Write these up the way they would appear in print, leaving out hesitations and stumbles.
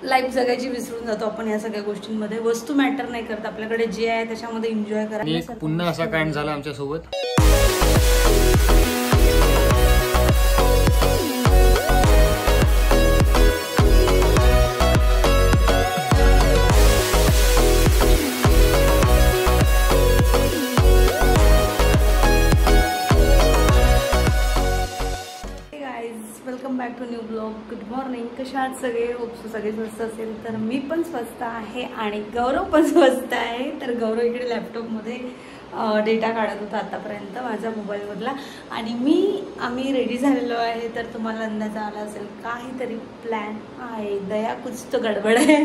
Life जगायची विसरून जातो आपण या सगळ्या गोष्टींमध्ये. वस्तू मॅटर नाही करत, आपल्याकडे जे आहे त्याच्यामध्ये एन्जॉय करा. पुन्हा असा कांड झाला आमच्या सोबत. Welcome back to new blog. Good morning. कशा आहात सगळे? होप सगळे स्वस्त असेल. तर मी पण स्वस्त आहे आणि गौरव पण स्वस्त आहे. तर गौरव इकडे लॅपटॉपमध्ये डेटा काढत होता आतापर्यंत माझ्या मोबाईलमधला आणि आम्ही रेडी झालेलो आहे. तर तुम्हाला अंदाज आला असेल काहीतरी प्लॅन आहे. दया कुछ तो गडबड आहे.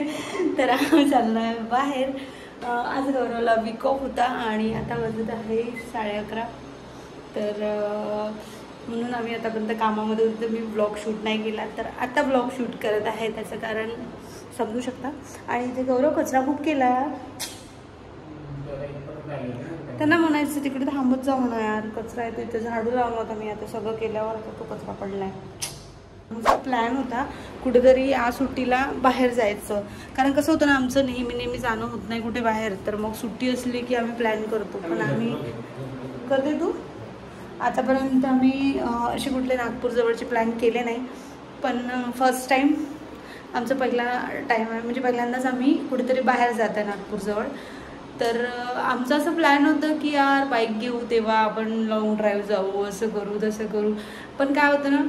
तर आम्ही चाललो आहे बाहेर. आज गौरवला वीक ऑफ होता आणि आता वाजत आहे 11:30. तर म्हणून आम्ही आतापर्यंत कामामध्ये होतो. मी ब्लॉग शूट नाही केला, तर आता ब्लॉग शूट करत आहे. त्याचं कारण समजू शकता. आणि ते गौरव कचरा खूप केला. त्यांना म्हणायचं तिकडे थांबत जा म्हणा यार, कचरा येतो इथे. झाडू लावला होता मी, आता सगळं केल्यावर आता तो कचरा पडलाय. आमचा प्लॅन होता कुठेतरी या सुट्टीला बाहेर जायचं. कारण कसं होतं ना, आमचं नेहमी जाणं होत नाही कुठे बाहेर. तर मग सुट्टी असली की आम्ही प्लॅन करतो. पण आम्ही करते तू आतापर्यंत आम्ही असे कुठले नागपूर जवळचे प्लॅन केले नाही. पण फर्स्ट टाईम आमचा पहिला टाईम आहे. म्हणजे पहिल्यांदाच आम्ही कुठेतरी बाहेर जात आहे नागपूरजवळ. तर आमचं असं प्लॅन होतं की यार बाईक घेऊ तेव्हा आपण लॉंग ड्राईव्ह जाऊ, असं करू तसं करू. पण काय होतं ना,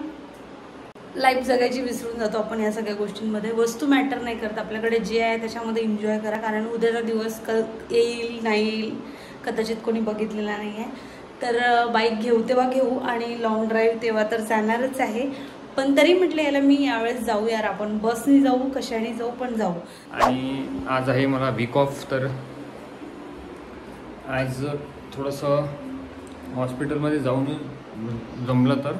लाईफ जगायची विसरून जातो आपण या सगळ्या गोष्टींमध्ये. वस्तू मॅटर नाही करत, आपल्याकडे जे आहे त्याच्यामध्ये एन्जॉय करा. कारण उद्याचा दिवस येईल नाही येईल कदाचित कोणी बघितलेला नाही आहे. तर बाईक घेऊ तेव्हा घेऊ आणि लॉंग ड्राईव्ह तेव्हा तर जाणारच आहे. पण तरी म्हटलं याला मी यावेळेस जाऊ यार, आपण बसनी जाऊ कशाने जाऊ पण जाऊ. आणि आज आहे मला वीक ऑफ. तर आज थोडंसं हॉस्पिटलमध्ये जाऊन जमलं तर,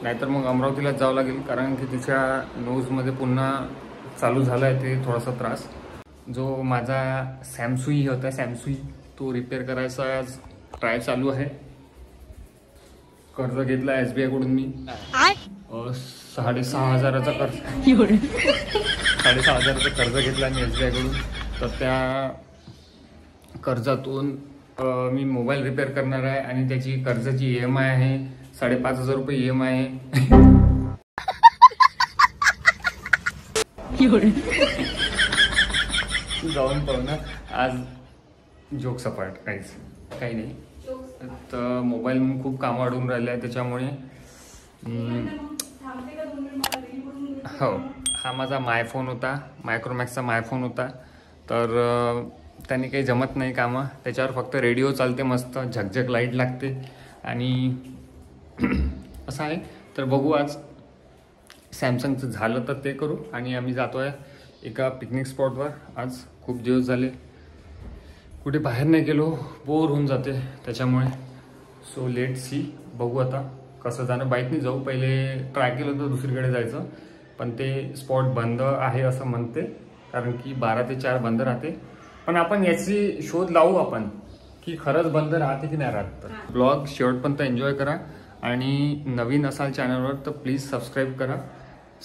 नाहीतर मग अमरावतीलाच जावं लागेल. कारण की तिच्या नोजमध्ये पुन्हा चालू झाला आहे ते थोडासा त्रास. जो माझा सॅमसुई होता, सॅमसुई तो रिपेअर करायचा आज ट्राय चालू आहे. कर्ज घेतला SBI कडून मी 6,500चा कर्ज 6,500चं कर्ज घेतला मी SBI कडून. तर त्या कर्जातून मी मोबाईल रिपेअर करणार आहे आणि त्याची कर्जाची EMI आहे 5,500 रुपये EMI आहे. जाऊन पाहू ना आज. जोक सपाट काही नाही. तर मोबाईल खूप काम वाढून राहिले आहे त्याच्यामुळे. हो, हा माझा मायफोन होता, मायक्रोमॅक्सचा मायफोन होता. तर त्याने काही जमत नाही कामं. त्याच्यावर फक्त रेडिओ चालते, मस्त झकझक लाईट लागते आणि असं आहे. तर बघू आज सॅमसंगचं झालं तर ते करू. आणि आम्ही जातो आहे एका पिकनिक स्पॉटवर. आज खूप दिवस झाले कुठे बाहेर नाही गेलो, बोर होऊन जाते त्याच्यामुळे. सो लेट सी, बघू आता कसं जाणं. बाईकने जाऊ. पहिले ट्राय केलं होतं दुसरीकडे जायचं, पण ते स्पॉट बंद आहे असं म्हणते. कारण की 12 ते 4 बंद राहते. पण आपण याची शोध लावू आपण की खरंच बंद राहते की नाही राहत. ब्लॉग शेवटपर्यंत एन्जॉय करा. आणि नवीन असाल चॅनलवर तर प्लीज सबस्क्राईब करा.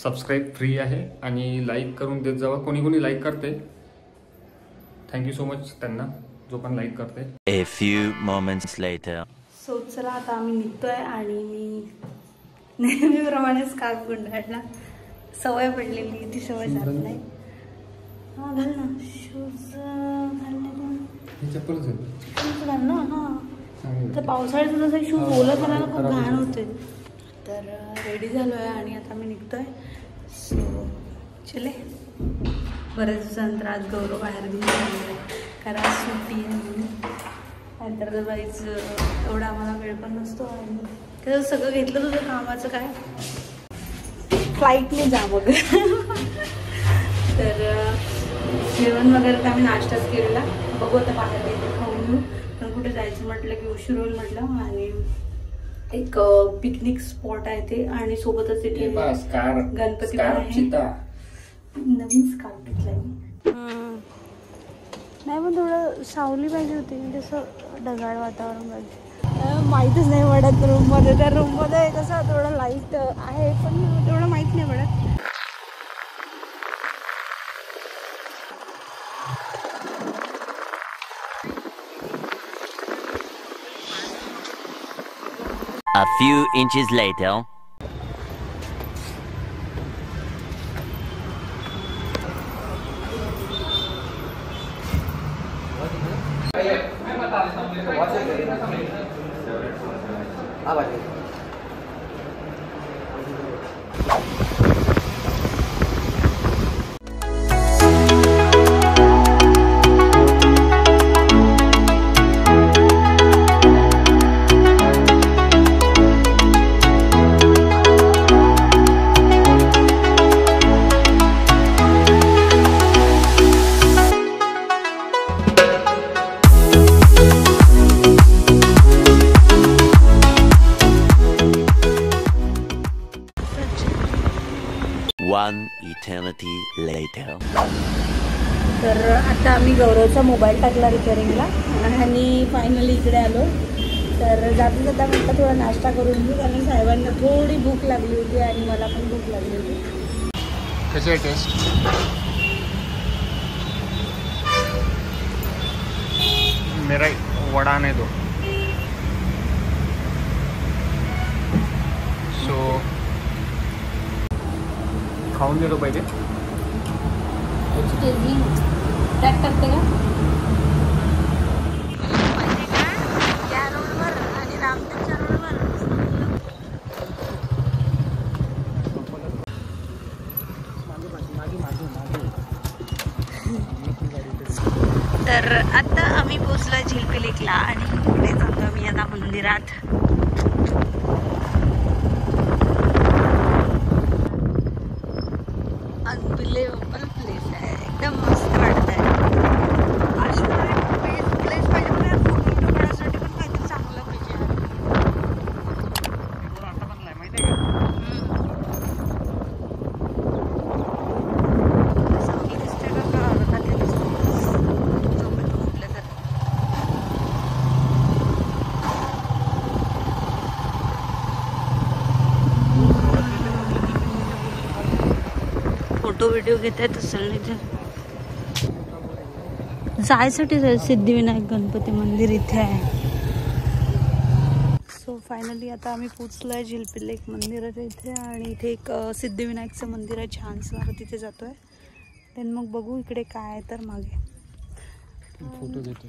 सबस्क्राईब फ्री आहे आणि लाईक करून देत जावा. कोणी लाईक करते, थँक्यू सो मच त्यांना जो पण लाईक करते. A few moments later. So चला आता आम्ही निघतोय आणि मी नेहमीप्रमाणे स्कार्फ गुंडाळला. सवय पडलेली, ती सवय जात नाही. हा घाल ना शूज, घाल ना. हा तर पावसाळ्यात जसं शूज ओलं झाला ना खूप घाण होते. तर रेडी झालो आहे आणि आता मी निघतोय. सो चले. बऱ्याच दिवसानंतर आज गौरव बाहेर घेऊन गेलेलं आहे कारण आज सुट्टी आहे म्हणून. नंतर बाईच एवढा आम्हाला वेळ पण नसतो. आणि कसं सगळं घेतलं तुझं कामाचं काय, फ्लाईटने जा मग. तर जेवण वगैरे तर आम्ही नाश्ताच केलेला. बघू आता बाहेर गेले खाऊन घेऊ. पण कुठे जायचं म्हटलं की उशीर होईल म्हटलं. आणि एक पिकनिक स्पॉट आहे ते आणि सोबतच तिथे गणपती पण आहे. नवीन स्कार्फ घेतलाय मी. नाही पण थोडं सावली पाहिजे होती, तसं ढगाळ वातावरण पाहिजे. माहीतच नाही पडत रूममध्ये. त्या रूममध्ये कसं थोडं लाईट आहे पण तेवढं माहीत नाही पडत. A few inches later. One eternity later. तर आता आम्ही गौरवचा मोबाईल टाकला रिपेअरिंगला आणि फायनली इकडे आलो. तर जाता जाता म्हटलं थोडा नाश्ता करून घेऊ कारण साहेबांना थोडी भूक लागली होती आणि मला पण भूक लागली होती. कशी आहे टेस्ट? मेरा वडा नाही तो. सो खाऊन गेलो पाहिजे. ट्रॅक करते का आणि रामटेकच्या रोडवर. तर आता आम्ही पोचलो झिलपी लेकला आणि पुढे जातो आम्ही आता मंदिरात. अनबिलिव्हेबल प्लेस आहे, एकदम मस्त वाटत आहे. अशा प्लेस पाहिजे पण फोटो काढण्यासाठी पण काहीतरी चांगलं पाहिजे. आता बनलाय माहिती आहे का? सावली दिसते का अर्धा ते झोपेत उठलं तर. फोटो व्हिडिओ घेत आहेत असेल नाही तर जायसाठी सिद्धिविनायक गणपती मंदिर इथे आहे. सो फायनली आता आम्ही पोचलो आहे झिलपी लेक मंदिराच्या इथे आणि इथे एक सिद्धिविनायकचं मंदिर आहे छानसं, तिथे जातो आहे. देन मग बघू इकडे काय आहे तर मागे फोटो घेतो.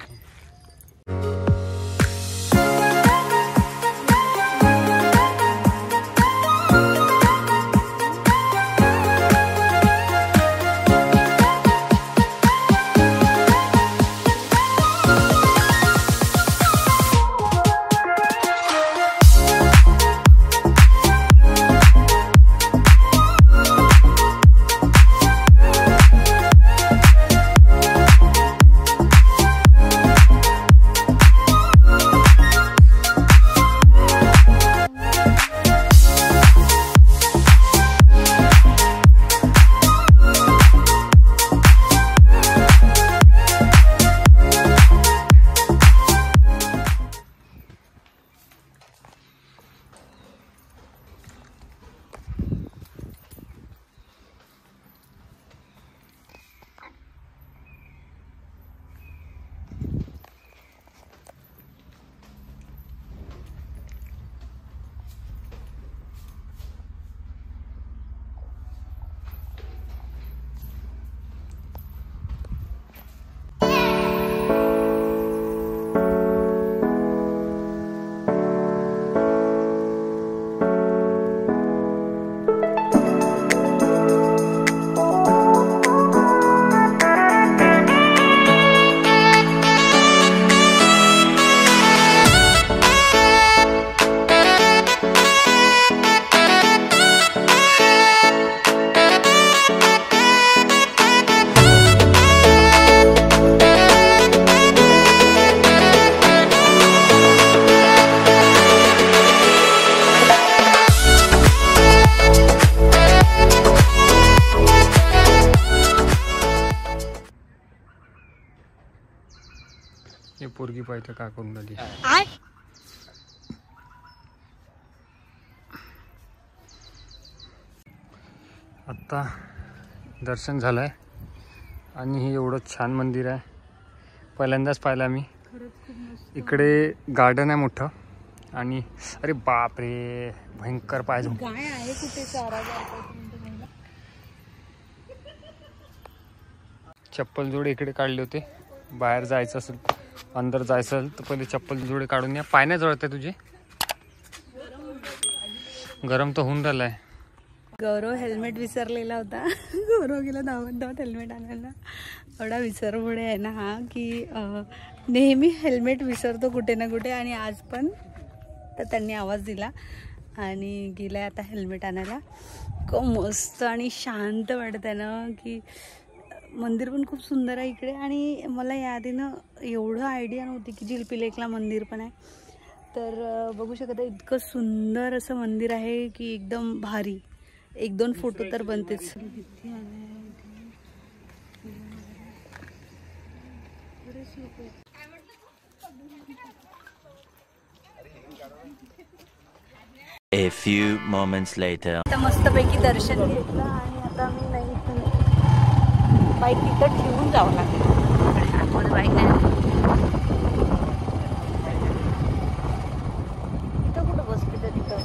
हे पोरगी पाहिजे का करून राहिली. आत्ता दर्शन झालंय आणि हे एवढं छान मंदिर आहे, पहिल्यांदाच पाहिलं मी. खरंच खूप मस्त. इकडे गार्डन आहे मोठं. आणि अरे बाप रे, भयंकर पाहिजे. गाय आहे कुठे चारा चप्पल जोडे इकडे काढले होते. बाहेर जायचं असेल, अंदर जायचं असेल तर पहिले चप्पल जोडे काढून या. पाय नाही जळत आहे तुझे? गरम तर होऊन राहिलाय. गौरव हेल्मेट विसरलेला होता. गौरव गेला धावत हेल्मेट आणायला. एवढा विसरमुळे आहे ना हा, की नेहमी हेल्मेट विसरतो कुठे ना कुठे. आणि आज पण तर त्यांनी आवाज दिला आणि गेलाय आता हेल्मेट आणायला. खूप मस्त आणि शांत वाटत आहे ना, की मंदिर पण खूप सुंदर आहे इकडे. आणि मला याआधीनं एवढं आयडिया नव्हती की झिलपी लेकला मंदिर पण आहे. तर बघू शकता इतकं सुंदर असं मंदिर आहे की एकदम भारी. 1-2 फोटो तर बनतेच. A few moments later. आता मस्तपैकी दर्शन घेतलं आणि आता मी नाही बाईक तिथं ठेवून जावं लागेल. आतमध्ये बाईक नाही, तिथं कुठं बसते तर तिथं.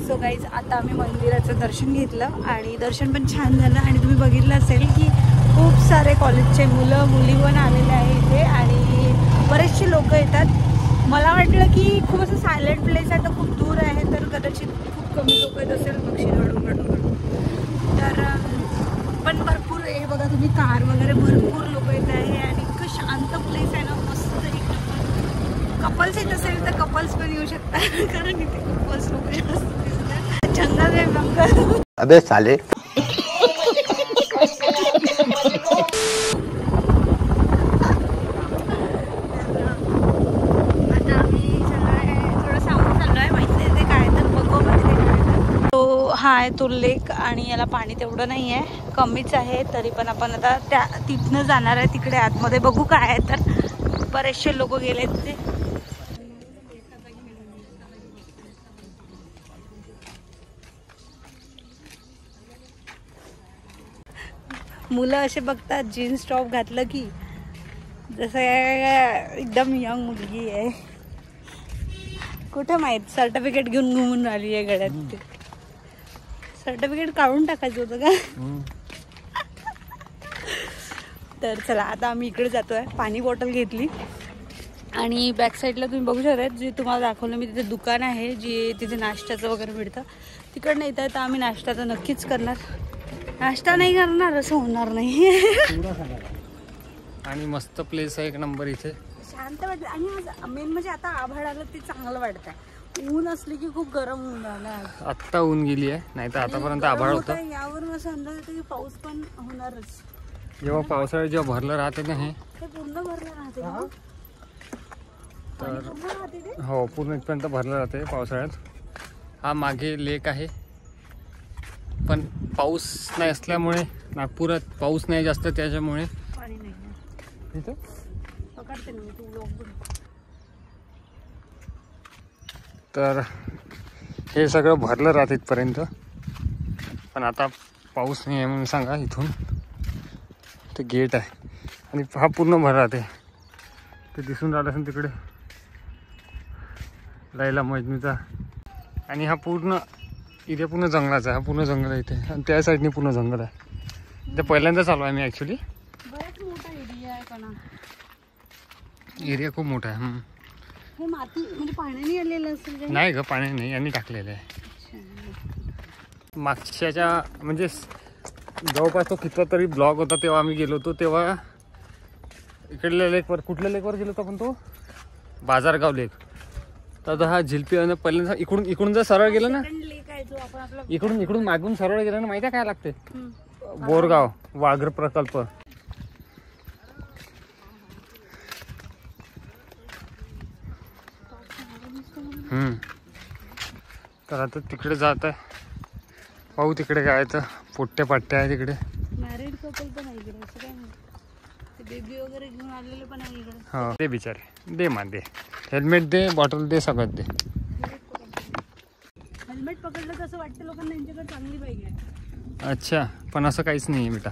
सो गाईज आता आम्ही मंदिराचं दर्शन घेतलं आणि दर्शन पण छान झालं. आणि तुम्ही बघितलं असेल की खूप सारे कॉलेजचे मुलं मुली पण आलेले आहे इथे आणि बरेचसे लोक येतात. मला वाटलं की खूप असं सायलेंट प्लेस आहे, तर खूप दूर आहे, तर कदाचित खूप कमी लोक येत असेल पक्षी हळूहळू. तर पण भरपूर हे बघा तुम्ही, कार वगैरे भरपूर लोक येत आहे आणि इतकं शांत प्लेस आहे ना, मस्त एकदम. कपल्स येत असेल तर कपल्स पण येऊ शकतात, कारण इथे खूपच लोक जास्त दिसतात. जंगल आहे जंगल. अबे साले. हा आहे तो लेक आणि याला पाणी तेवढं नाही आहे, कमीच आहे. तरी पण आपण आता तिथनं जाणार आहे तिकडे आतमध्ये. बघू काय आहे. तर बरेचसे लोक गेले तिथे. मुलं असे बघतात जीन्स टॉप घातलं की जसं एकदम यंग मुलगी आहे. कुठं माहित, सर्टिफिकेट घेऊन घुमून राहिली आहे गड्यात. ते सर्टिफिकेट काढून टाकायचं होतं का? तर चला आता आम्ही इकडे जातोय. पाणी बॉटल घेतली आणि बॅक साईडला तुम्ही बघू शकता जे तुम्हाला दाखवलं मी, तिथे दुकान आहे जे तिथे नाश्त्याचं वगैरे मिळतं. तिकडनं येत आहे तर आम्ही नाश्ता तर नक्कीच करणार. नाश्ता नाही करणार असं होणार नाही. आणि मस्त प्लेस आहे, एक नंबर. इथे शांत वाटत. आणि मेन म्हणजे आता आभाळ आलं ते चांगलं वाटत आहे. ऊन असली की खूप गरम होऊन राहिलं. आत्ता ऊन गेली आहे, नाही तर आतापर्यंत आभाळ होतं. यावरून असं अंदाज येतो की पाऊस पण होणारच. जेव्हा पावसाळ्यात जेव्हा भरलं राहते ना हे पूर्ण भरलं राहते. तर हो, पूर्ण इथपर्यंत भरलं राहते पावसाळ्यात. हा मागे लेक आहे, पण पाऊस नाही असल्यामुळे, नागपुरात पाऊस नाही जास्त, त्याच्यामुळे पाणी नाही. इथं पकडते ना मी, तू ब्लॉग. तर हे सगळं भरलं राहते इथपर्यंत, पण आता पाऊस नाही आहे म्हणून सांगा. इथून ते गेट आहे आणि हा पूर्ण भर राहते. ते दिसून राहिलं असेल तिकडे लैला मजनूचा. आणि हा पूर्ण इथे पूर्ण जंगलाचा आहे. हा पूर्ण जंगल आहे इथे, आणि त्या साईडने पूर्ण जंगल आहे. ते पहिल्यांदा चालू आहे मी ॲक्च्युली. बराच मोठा एरिया आहे पण एरिया खूप मोठा आहे. हे माती म्हणजे पाण्याने आलेलं असेल? नाही ग, पाणी नाही, यांनी टाकलेलं आहे. मागच्याच्या म्हणजे जवळपास तो किती तरी ब्लॉग होता तेव्हा आम्ही गेलो होतो, तेव्हा इकडल्या लेकवर, कुठल्या लेकवर गेलो होतो आपण, तो बाजारगाव लेक. तर हा झिलपी पहिल्यांदा इकडून जर सरळ गेलं ना, इकडून मागून सरळ गेलं ना, माहिती आहे काय लागते? बोरगाव वाघर प्रकल्प. तर आता तिकडे जात आहे, पाहू तिकडे काय तर पोट्टे पाट्टे आहे तिकडे. मॅरिड कपल पण आहे इकडे, असं काय नाही. बेबी वगैरे घेऊन आलेले पण आहे इकडे. हो, दे बिचारे, दे मा दे. हेल्मेट दे, बॉटल दे, सगळं दे. हेल्मेट पकडलं तर असं वाटतं लोकांना यांच्याकडे चांगली बाईक आहे. अच्छा, पण असं काहीच नाही आहे बेटा.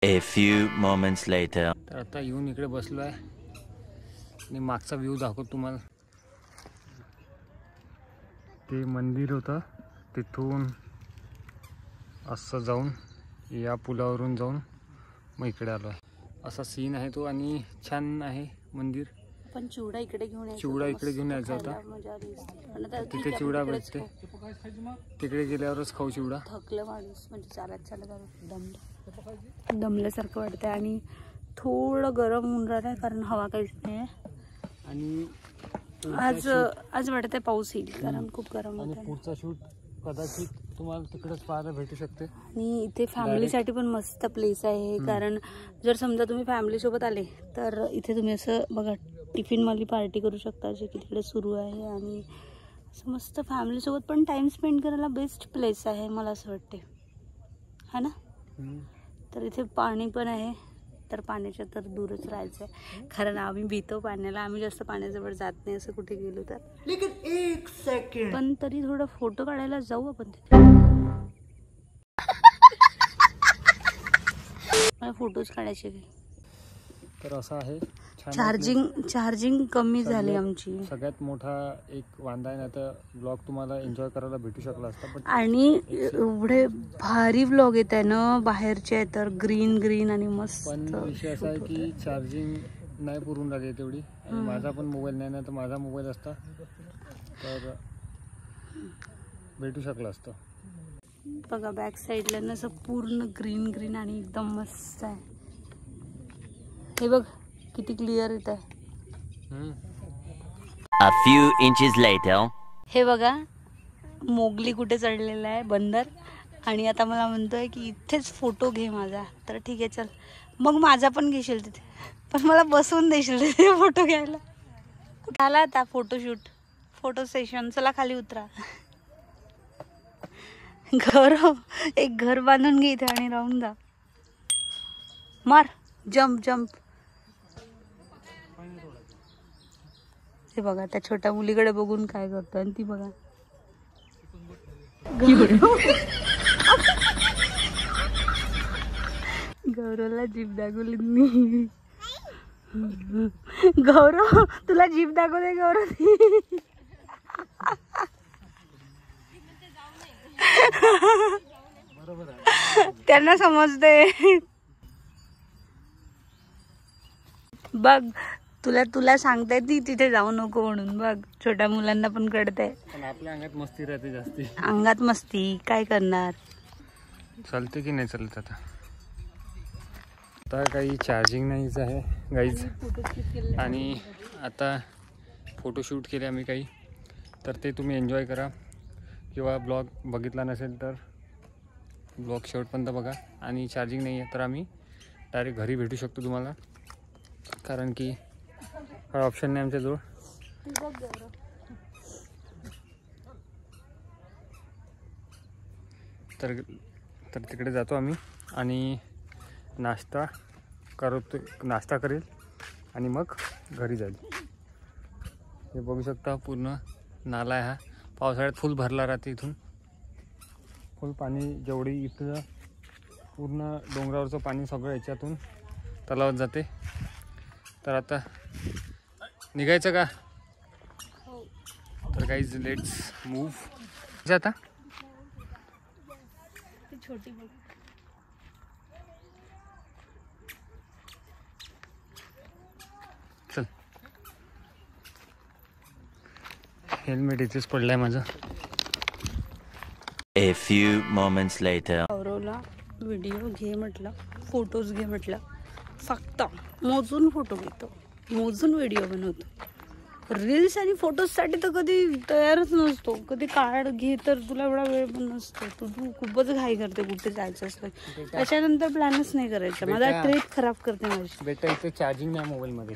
A few moments later. तर आता येऊन इकडे बसलो आहे आणि मागचा व्ह्यू दाखवतो तुम्हाला. ते मंदिर होतं, तिथून असं जाऊन या पुलावरून जाऊन मग इकडे आलो आहे. असा सीन आहे तो आणि छान आहे मंदिर. पण चिवडा इकडे घेऊन यायचा. चिवडा इकडे घेऊन यायचा होता. तिथे चिवडा भेटते, तिकडे गेल्यावरच खाऊ चिवडा. थकलं माणूस, म्हणजे चालत दमल्यासारखं वाटतंय आणि थोडं गरम होऊन राहिलं आहे कारण हवा काहीच नाही आहे. आणि आज वाटतंय पाऊस येईल कारण खूप गरम आणि होतं. पुढचा शूट कदाचित तुम्हाला तिकडेच पाहायला भेटू शकते. आणि इथे फॅमिलीसाठी पण मस्त प्लेस आहे. कारण जर समजा तुम्ही फॅमिली सोबत आले तर इथे तुम्ही असं बघा टिफिनवाली पार्टी करू शकता, जे की तिकडे सुरू आहे. आणि असं मस्त फॅमिलीसोबत पण टाइम स्पेंड करायला बेस्ट प्लेस आहे मला असं वाटते, है ना. तर इथे पाणी पण आहे, तर पाण्याच्या तर दूरच राहायचं आहे कारण आम्ही भीतो पाण्याला. आम्ही जास्त पाण्याजवळ जात नाही असं कुठे गेलो तर. एक सेकंड. पण तरी थोडं फोटो काढायला जाऊ आपण तिथे. मला फोटोज काढायचे. तर असं आहे. चार्जिंग कमी झाली आमची. सगळ्यात मोठा एक वांदा आहे ना, तर ब्लॉग तुम्हाला एन्जॉय करायला भेटू शकला असता. पण आणि एवढे भारी व्लॉग येत आहे ना बाहेरचे आहे तर ग्रीन आणि मस्त. पण विषय असा आहे की चार्जिंग नाही पुरून राहिली तेवढी. आणि माझा पण मोबाईल नाही ना, तर माझा मोबाईल असता तर भेटू शकला असतं. बघा बॅक साईडला ना असं पूर्ण ग्रीन आणि एकदम मस्त आहे. हे बघ किती क्लिअर येत आहे. A few inches later. हे बघा मोगली कुठे चढलेला आहे, बंदर. आणि आता मला म्हणतोय की इथेच फोटो घे माझा. तर ठीक आहे चल, मग माझा पण घेशील तिथे, पण मला बसवून देशील तिथे फोटो घ्यायला. झाला आता फोटोशूट, फोटो सेशन. चला खाली उतरा. एक घर बांधून घे इथे आणि राहून जा. मार जम्प. हे बघा त्या छोट्या मुलीकडे बघून काय करतो आणि ती बघा गौरवला जीभ दाखवली. गौरव तुला जीभ दाखवते गौरव. त्यांना समजते. बघ तुला सांगताय ती तिथे जाऊ नको म्हणून. बघ छोट्या मुलांना पण कळतंय. पण आपल्या अंगात मस्ती राहते जास्ती. अंगात मस्ती काय करणार. चालते की नाही चालत. आता काही चार्जिंग नाहीच आहे गाईज. आणि आता फोटोशूट केले आम्ही काही, तर ते तुम्ही एन्जॉय करा. किंवा ब्लॉग बघितला नसेल तर ब्लॉग शेवटपर्यंत बघा. आणि चार्जिंग नाही आहे तर आम्ही डायरेक्ट घरी भेटू शकतो तुम्हाला, कारण की हा ऑप्शन नाही आमच्याजवळ. तर तिकडे जातो आम्ही आणि नाश्ता करेल आणि मग घरी जाईल. हे बघू शकता पूर्ण नाला आहे हा. पावसाळ्यात फुल भरला राहते. इथून फुल पाणी जेवढी इथं पूर्ण डोंगरावरचं पाणी सगळं याच्यातून तलावात जाते. तर आता निघायचं का? तर गाईज लेट्स मूव्ह. आता छोटी चल. हेल्मेट इथेच पडलाय माझं. A few moments later. गौरवला व्हिडिओ घे म्हटलं, फोटोज घे म्हटलं, फक्त मोजून फोटो घेतो, मोजून व्हिडिओ बनवतो. रील्स आणि फोटोजसाठी तर कधी तयारच नसतो. कधी काढ घे तर तुला एवढा वेळ पण नसतो. तू खूपच घाई करते कुठे जायचं असलं. त्याच्यानंतर प्लॅनच नाही करायचा. माझा ट्रिप खराब करते माझी. बेटा इथे चार्जिंग नाही मोबाईलमध्ये.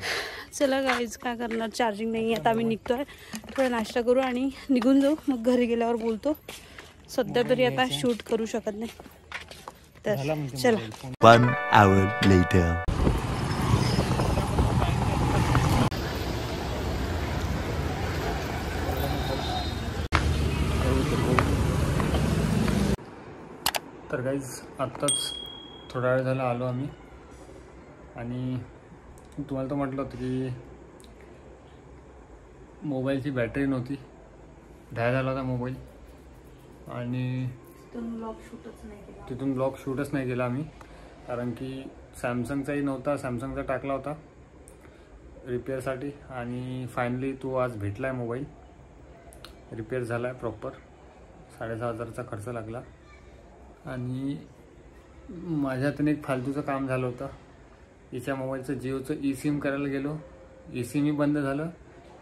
चला गाईज काय करणार, चार्जिंग नाही. आता आम्ही निघतोय, थोडा नाश्ता करू आणि निघून जाऊ. मग घरी गेल्यावर बोलतो. सध्या तरी आता शूट करू शकत नाही. तर चला. 1 hour later. तर गाईज आत्ताच थोडा वेळ झाला आलो आम्ही. आणि तुम्हाला तर म्हटलं होतं की मोबाईलची बॅटरी नव्हती, ढाय झाला होता मोबाईल. आणि तिथून ब्लॉग शूटच नाही केला आम्ही, कारण की सॅमसंगचाही नव्हता. सॅमसंगचा टाकला होता रिपेअरसाठी. आणि फायनली तो आज भेटला आहे. मोबाईल रिपेअर झाला आहे प्रॉपर. 6,500चा खर्च लागला. आणि माझ्यातून एक फालतूचं काम झालं होतं. हिच्या मोबाईलचं जिओचं ई सिम करायला गेलो. ई सिमही बंद झालं,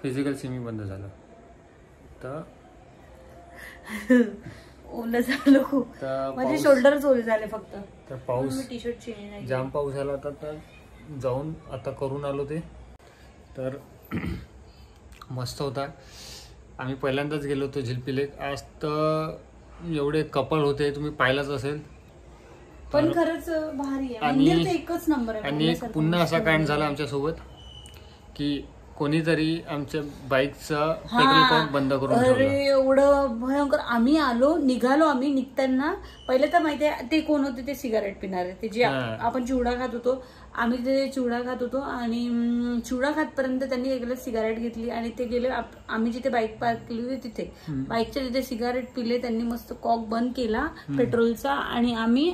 फिजिकल सिमही बंद झालं. तर ओलं झालं खूप. माझे शोल्डरच ओले झाले फक्त. तर पाऊस टी शर्ट चेंज जाम पाऊस झाला होता. तर जाऊन आता करून आलो ते. तर मस्त होता. आम्ही पहिल्यांदाच गेलो होतो झिलपी लेक. आज तर एवढे कपल होते, तुम्ही पाहिलंच असेल. पण खरंच भारी आहे. मंदिर तर एकच नंबर आहे. आणि एक पुन्हा असा कांड झाला आमच्यासोबत की कोणीतरी आमच्या बाईकचा पेट्रोल पंप बंद करून ठेवला. अरे एवढं भयंकर. आम्ही निघालो. आम्ही निघताना पहिले तर माहितीये ते कोण होते, ते सिगारेट पिणारे. ते जे आपण चिवडा खात होतो, आम्ही ते चिवडा खात होतो. आणि चिवडा खातपर्यंत त्यांनी एक सिगारेट घेतली आणि ते गेले. आम्ही जिथे बाईक पार्क केली होती तिथे बाईकच्या तिथे सिगारेट पिले त्यांनी. मस्त कॉक बंद केला पेट्रोलचा. आणि आम्ही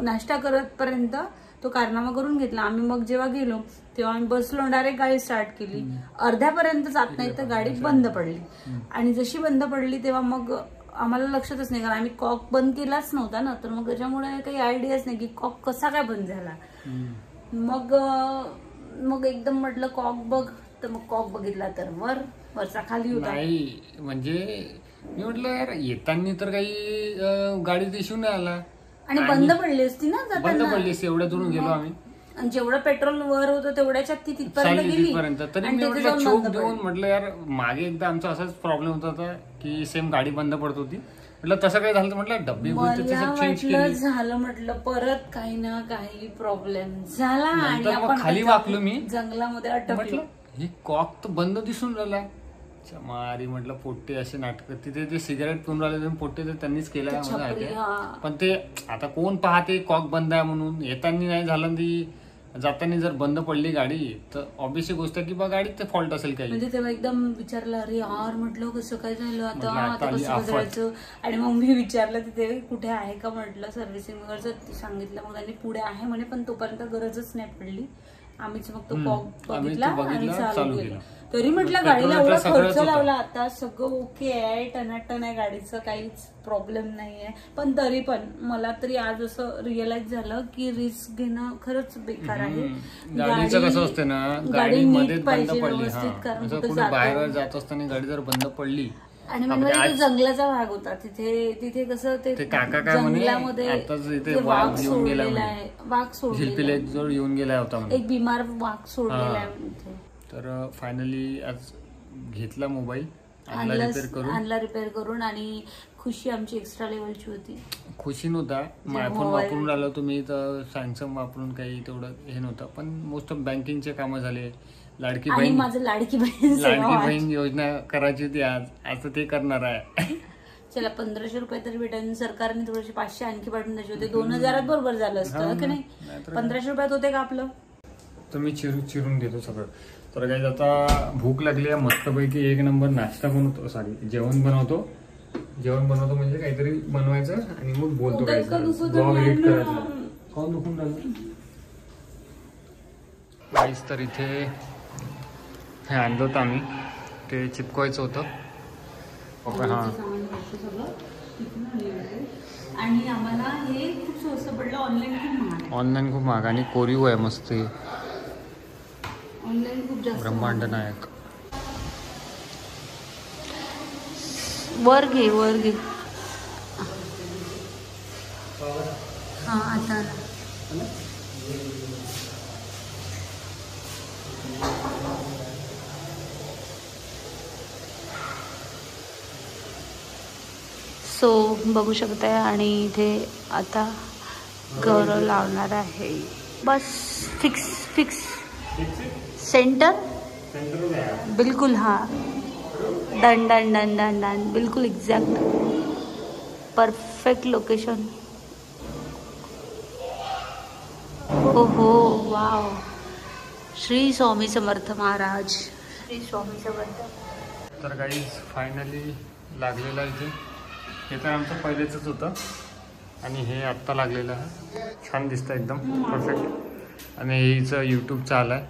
नाश्ता करतपर्यंत तो कारनामा करून घेतला. आम्ही मग जेव्हा गेलो तेव्हा आम्ही बसलो, डायरेक्ट गाडी स्टार्ट केली. अर्ध्यापर्यंत जात नाही तर गाडी बंद पडली. आणि जशी बंद पडली तेव्हा मग आम्हाला लक्षातच नाही, कारण आम्ही कॉक बंद केलाच नव्हता ना. तर मग त्याच्यामुळे काही आयडियाच नाही की कॉक कसा काय बंद झाला. मग एकदम म्हटलं कॉक बघ. तर मग कॉक बघितला तर वरचा खाली होता. नाही म्हणजे मी म्हटलं यार येताना तर काही गाडीत इश्यू नाही आला. आणि बंद पडली असती ना बंद पडली असती. एवढ्या दूरून गेलो आम्ही. आणि जेवढं पेट्रोल वर होतं तेवढ्याच्यात ती तिथपर्यंत गेली. तरी मी म्हटलं चोक देऊन म्हटलं यार मागे एकदा आमचा असाच प्रॉब्लेम होता की सेम गाडी बंद पडत होती. म्हटलं तसं काय झालं तर म्हटलं डब्बी झालं. म्हटलं परत काही ना काही प्रॉब्लेम झाला. आणि आपण खाली वाकलो मी जंगलामध्ये अटकलो. हे कॉक तर बंद दिसून राहिला. मारी म्हटलं पोट्टे असे नाटक. तिथे ते सिगारेट पिऊन राहिले पोट्टे तर त्यांनीच केलं. पण ते आता कोण पाहते कॉक बंद आहे म्हणून. येताना नाही झालं ती जाताना जर बंद पडली गाडी तर ऑब्विसली गोष्ट की बा गाडीत ते फॉल्ट असेल काही. म्हणजे तेव्हा एकदम विचारलं अरे यार म्हटलं कसं काय झालं आता कसं बदलायचं. आणि मग मी विचारलं तिथे कुठे आहे का म्हटलं सर्व्हिसिंग वगैरे सांगितलं. मग त्यांनी पुढे आहे म्हणे पण तोपर्यंत गरजच नाही पडली. आम्हीच मग तो कॉक बघितला आणि चालू केला. तरी म्हटलं गाडीला एवढा खर्च लावला. आता सगळं ओके आहे, टनाटन आहे गाडीचं, काहीच प्रॉब्लेम नाहीये. पण तरी पण मला तरी आज असं रिअलाइज झालं की रिस्क घेणं खरंच बेकार आहे. गाडीचं कसं असतं ना, गाडी मध्ये बंद पडली बाहेर जात असताना गाडी जर बंद पडली. आणि म्हणजे जंगलाचा भाग होता तिथे कसं ते जंगलामध्ये वाघ सोडलेला आहे. वाघ सोडलेला येऊन गेला होता एक बिमार वाघ सोडलेला आहे. तर फायनली आज घेतला मोबाईल, आणला रिपेअर करून. आणि खुशी आमची एक्स्ट्रा लेवलची होती. खुशी नव्हता आयफोन वापरून राहिलो तुम्ही तर सॅमसंग वापरून काही तेवढं हे नव्हतं. पण मोस्ट ऑफ बँकिंगचे कामं झाले. लाडकी बहीण माझं लाडकी बहीण योजना करायची होती आज ते करणार आहे. चला 1,500 रुपये तरी भेटेल. सरकारने थोडेसे 500 आणखी पाठवून द्यायचे होते. 2,000 बरोबर झालं असतं की नाही. 1,500 रुपयात होते का आपलं. तर मी चिरून देतो सगळं. तर काही आता भूक लागली आहे मस्तपैकी. एक नंबर नाश्ता बनवतो, जेवण बनवतो म्हणजे काहीतरी बनवायचं आणि मग बोलतो ब्लॉग एडिट करायचं. कोण दुखून राहिलं गाईस. तर इथे हे आणलं होतं आम्ही, ते चिपकवायचं होतं. आणि आम्हाला हे खूप स्वस्त पडलं. ऑनलाईन खूप महाग आणि कोरीव आहे मस्त. ऑनलाईन खूप जास्त ब्रह्मांड नायक. वर घे वर घे. हां आता सो बघू शकताय. आणि इथे आता गौरव लावणार आहे. बस फिक्स फिक्स सेंटर बिल्कुल. हाँ done done done done done बिल्कुल एग्जैक्ट परफेक्ट लोकेशन. ओहो वाव. श्री स्वामी समर्थ महाराज. श्री स्वामी समर्थ. तर गाईज फायनली लागलेलं आहे. हे तर आमचं पहिलेच होतं आणि हे आत्ता लागलेलं आहे. छान दिसतं एकदम परफेक्ट. आणि हिचं यूट्यूबचं आलं आहे.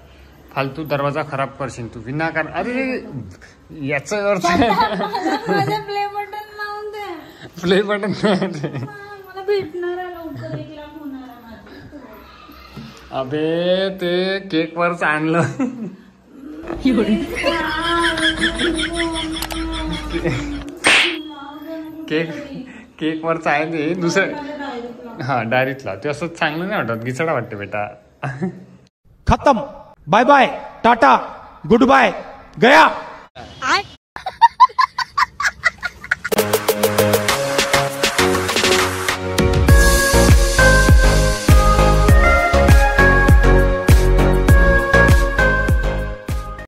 फालतू दरवाजा खराब करशील तू विनाकारण. अरे याचा अर्थ प्ले बटन लावून दे. प्ले बटन मला भेटणार आहे लवकर 1 लाख होणार आहे. अबे ते केक वरच आणलं. केक वरच आहे ते दुसरं. हा डायरेक्टला ते असं चांगलं नाही वाटत. घिसडा वाटते बेटा. खत्म. Bye bye tata goodbye गया.